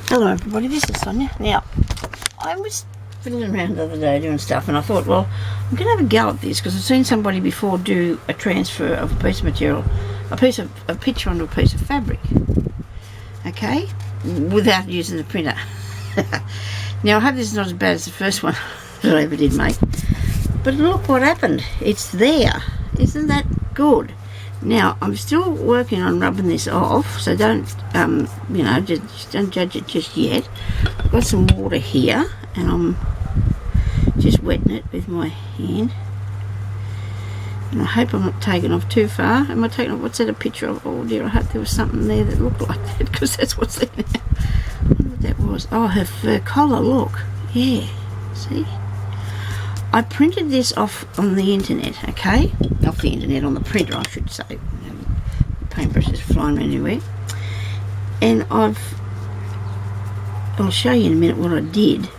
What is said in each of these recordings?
Hello everybody, this is Sonia. Now, I was fiddling around the other day doing stuff and I thought, well, I'm going to have a go at this because I've seen somebody before do a transfer of a piece of material, a picture onto a piece of fabric, okay, without using the printer. Now, I hope this is not as bad as the first one that I ever did make, but look what happened. It's there. Isn't that good? Now, I'm still working on rubbing this off, so don't, just don't judge it just yet. I've got some water here, and I'm just wetting it with my hand. And I hope I'm not taking off too far. Am I taking off? What's that a picture of? Oh dear, I hope there was something there that looked like that, because that's what's there now. I wonder what that was. Oh, her fur collar, look. Yeah, see? I printed this off on the internet, okay? Off the internet, on the printer, I should say. Paintbrushes flying around everywhere. And I'll show you in a minute what I did.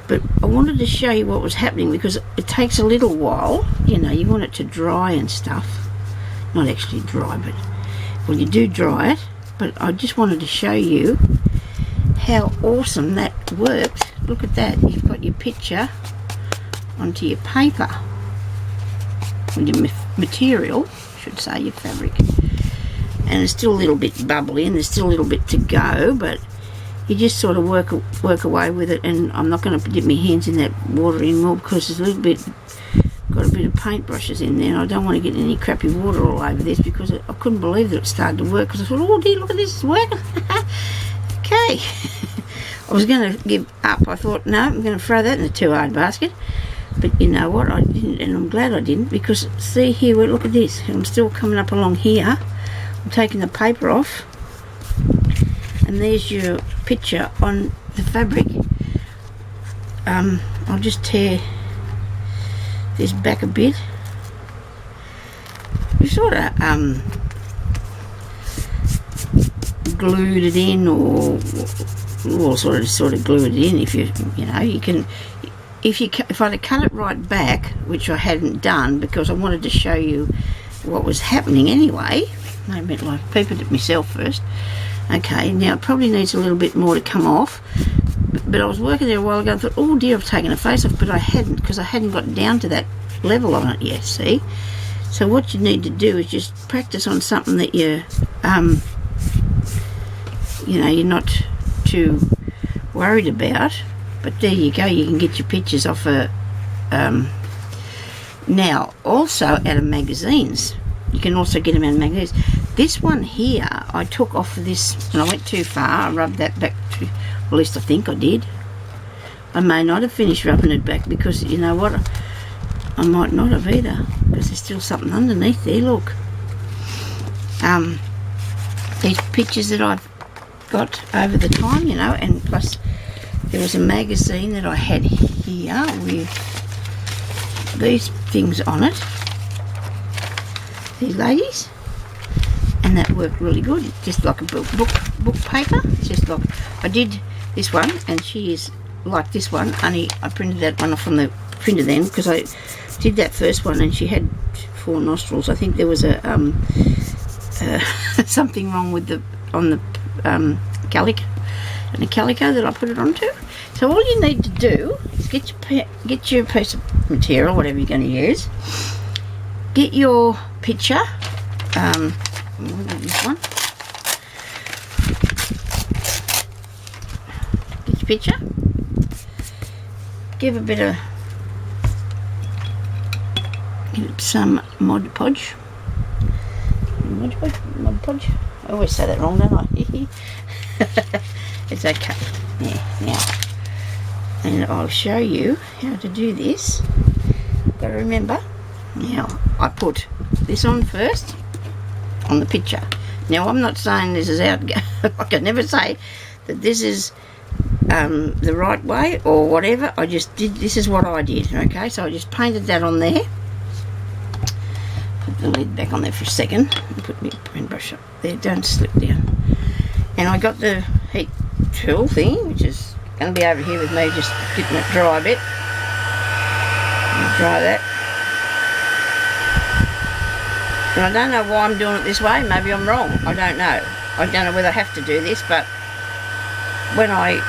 But I wanted to show you what was happening because it takes a little while. You know, you want it to dry and stuff. Not actually dry, but, well, you do dry it. But I just wanted to show you how awesome that worked. Look at that. You've got your picture onto your paper, or your material, I should say, your fabric, and it's still a little bit bubbly and there's still a little bit to go, but you just sort of work away with it. And I'm not going to dip my hands in that water anymore because there's a little bit, got a bit of paintbrushes in there, and I don't want to get any crappy water all over this because I couldn't believe that it started to work, because I thought, oh dear, look at this, it's working. Okay. I was going to give up. I thought, no, I'm going to throw that in the too hard basket. But you know what, I didn't, and I'm glad I didn't, because see here, look at this, I'm still coming up along here. I'm taking the paper off, and there's your picture on the fabric. I'll just tear this back a bit. We sort of glued it in, or sort of glued it in. If you know, you can. If I'd have cut it right back, which I hadn't done because I wanted to show you what was happening anyway. I meant like peeped at myself first. Okay, now it probably needs a little bit more to come off. But I was working there a while ago and thought, oh dear, I've taken a face off, but I hadn't, because I hadn't got down to that level on it yet, see? So what you need to do is just practice on something that you're not too worried about. But there you go, you can get your pictures off now also out of magazines. You can also get them out of magazines. This one here I took off of this, and I went too far. I rubbed that back to, well, at least I think I did. I may not have finished rubbing it back, because you know what, I might not have either, because there's still something underneath there, look. These pictures that I've got over the time, you know, and plus there was a magazine that I had here with these things on it, these ladies, and that worked really good. It's just like a book paper. It's just like, I did this one, and she is like this one, only I printed that one off from the printer then, because I did that first one and she had 4 nostrils. I think there was a something wrong with the calico, and the calico that I put it onto. So all you need to do is get your piece of material, whatever you're going to use. Get your picture. This one. Get your picture. Give it some Mod Podge. Mod Podge. I always say that wrong, don't I? It's okay. Yeah, now. And I'll show you how to do this. Got to remember. Now, I put this on first, on the picture. Now, I'm not saying this is out. I can never say that this is the right way or whatever. I just did. This is what I did. Okay, so I just painted that on there. Put the lid back on there for a second. And put my paintbrush up there. Don't slip down. And I got the heat tool thing, which is going to be over here with me, just getting it dry a bit. Dry that. And I don't know why I'm doing it this way. Maybe I'm wrong. I don't know. I don't know whether I have to do this, but when I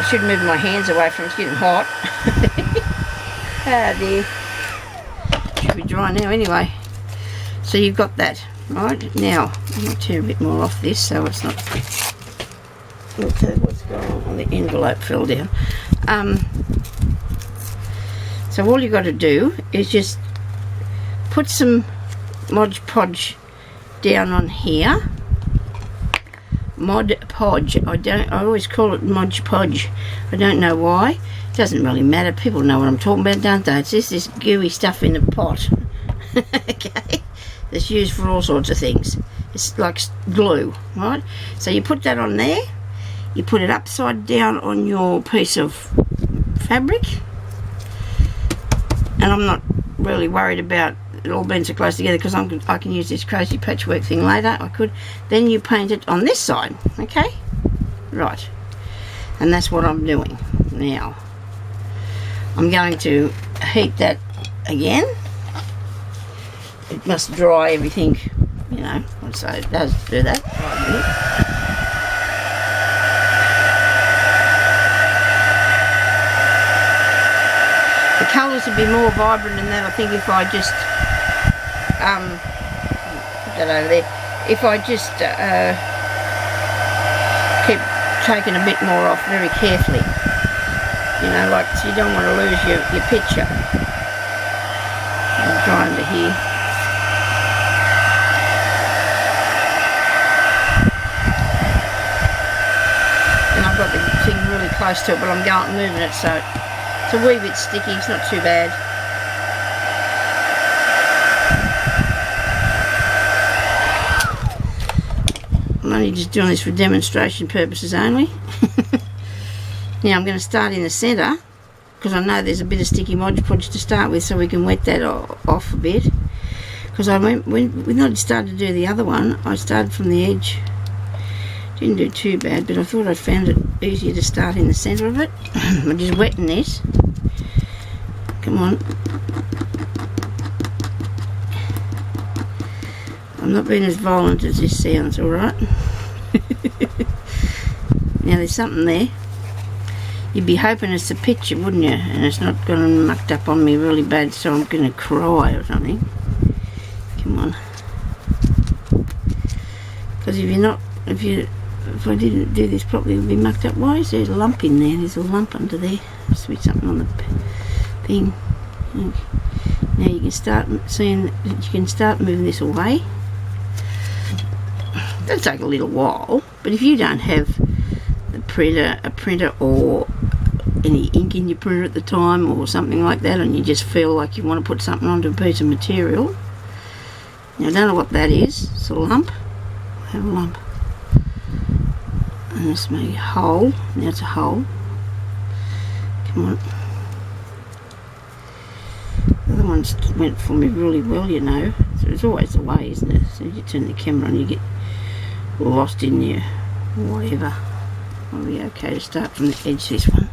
should move my hands away from it, it's getting hot. Ah dear. Should be dry now anyway. So you've got that, right? Now, I'm going to tear a bit more off this so it's not... Look at what's going on. Oh, the envelope fell down. So all you've got to do is just put some Mod Podge down on here. Mod Podge. I always call it Mod Podge. I don't know why. It doesn't really matter. People know what I'm talking about, don't they? It's just this gooey stuff in a pot. Okay? It's used for all sorts of things. It's like glue, right? So you put that on there. You put it upside down on your piece of fabric. And I'm not really worried about it all being so close together because I can use this crazy patchwork thing later. I could. Then you paint it on this side, okay? Right. And that's what I'm doing now. I'm going to heat that again. It must dry everything, you know, so it does do that. The colours would be more vibrant than that, I think, if I just put that over there. If I just keep taking a bit more off very carefully, you know, like, so you don't want to lose your picture. I'll dry under here. And I've got the thing really close to it, but I'm moving it so it's a wee bit sticky. It's not too bad. I'm only just doing this for demonstration purposes only. Now I'm going to start in the centre because I know there's a bit of sticky Mod Podge to start with, so we can wet that off a bit. Because when I started to do the other one, I started from the edge. Didn't do too bad, but I thought I found it easier to start in the centre of it. I'm just wetting this. Come on. I'm not being as violent as this sounds, alright? Now there's something there. You'd be hoping it's a picture, wouldn't you? And it's not gone mucked up on me really bad, so I'm going to cry or something. Come on. Because if I didn't do this properly, it would be mucked up. Why is there a lump in there? There's a lump under there. Must be something on the thing. Now you can start seeing that you can start moving this away. That'll take a little while, but if you don't have a printer or any ink in your printer at the time or something like that, and you just feel like you want to put something onto a piece of material, now I don't know what that is. It's a lump. I have a lump. And let's make a hole. Now it's a hole. Come on. The other ones went for me really well, you know. So it's always the way, isn't it? So you turn the camera on, you get lost in your whatever. It'll be okay to start from the edge, this one.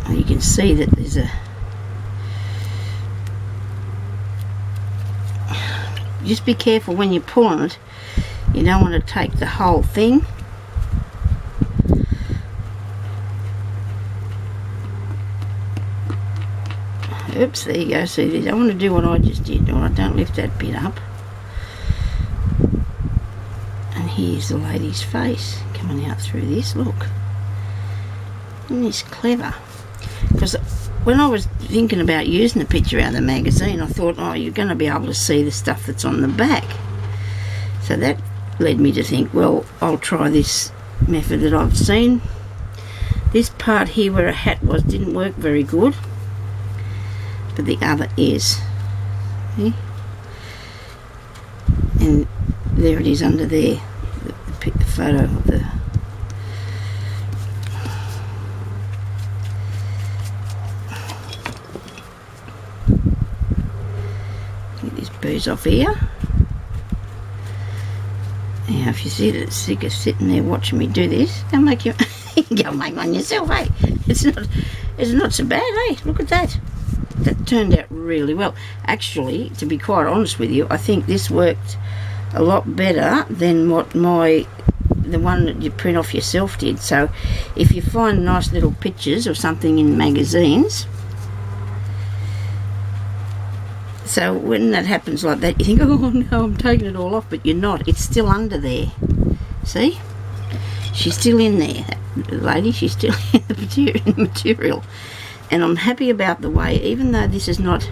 And you can see that there's a... Just be careful when you're pulling it. You don't want to take the whole thing. Oops, there you go. See, you don't want to do what I just did. Alright, don't lift that bit up. And here's the lady's face coming out through this. Look. Isn't this clever? Because when I was thinking about using the picture out of the magazine, I thought, oh, you're going to be able to see the stuff that's on the back. So that led me to think, well, I'll try this method that I've seen. This part here where a hat was didn't work very good, but the other is. See? And there it is under there, the photo of the... Get this booze off here. Now if you see that it's sick of sitting there watching me do this, go make you go make one yourself, eh? It's not so bad, eh? Look at that. That turned out really well. Actually, to be quite honest with you, I think this worked a lot better than what the the one that you print off yourself did. So if you find nice little pictures or something in magazines, so when that happens like that, you think, oh no, I'm taking it all off, but you're not. It's still under there. See? She's still in there, that lady. She's still in the material. And I'm happy about the way, even though this is not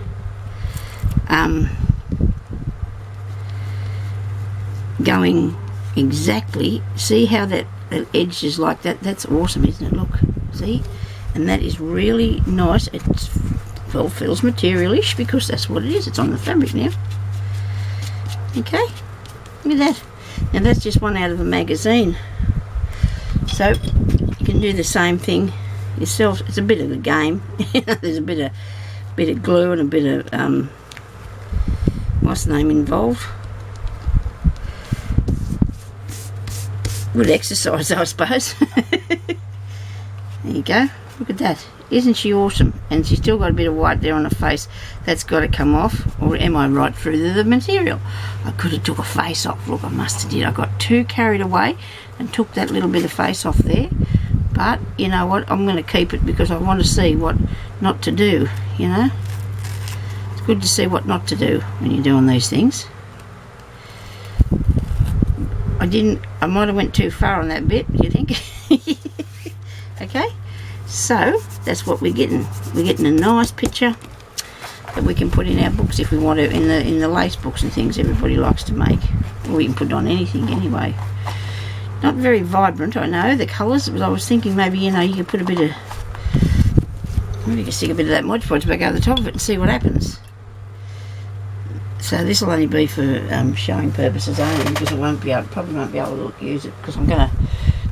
going exactly, see how that edge is like that? That's awesome, isn't it? Look, see? And that is really nice. It's, well, feels materialish because that's what it is. It's on the fabric now. Okay, look at that. Now that's just one out of a magazine. So you can do the same thing yourself. It's a bit of a game. There's a bit of glue and a bit of what's the name involved. Good exercise, I suppose. There you go. Look at that. Isn't she awesome? And she's still got a bit of white there on her face. That's got to come off. Or am I right through the material? I could have took a face off. Look, I must have did. I got too carried away and took that little bit of face off there. But you know what? I'm going to keep it because I want to see what not to do, you know. It's good to see what not to do when you're doing these things. I might have went too far on that bit, do you think? Okay, so that's what we're getting. We're getting a nice picture that we can put in our books if we want to, in the lace books and things everybody likes to make. Or we can put it on anything anyway. Not very vibrant, I know, the colours. I was thinking maybe, you know, you could put a bit of, maybe you could stick a bit of that Mod Podge back over the top of it and see what happens. So this will only be for showing purposes only, because I probably won't be able to use it, because I'm going to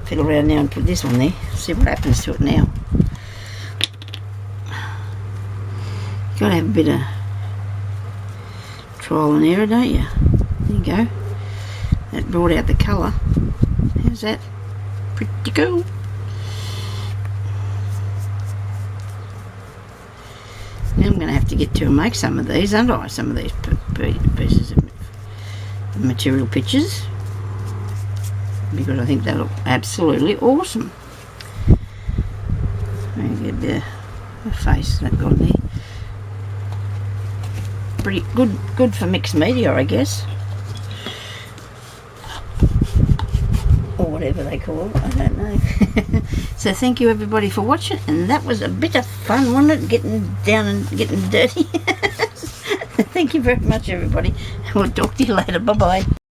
fiddle around now and put this on there, see what happens to it now. You've got to have a bit of trial and error, don't you? There you go. That brought out the colour. How's that? Pretty cool. Now I'm going to have to get to and make some of these, aren't I? Some of these pieces of material pictures, because I think they look absolutely awesome. Let me get the face that got there. Pretty good for mixed media, I guess, or whatever they call it. I don't know. So thank you everybody for watching, and that was a bit of fun, wasn't it? Getting down and getting dirty. Thank you very much everybody. We'll talk to you later. Bye bye.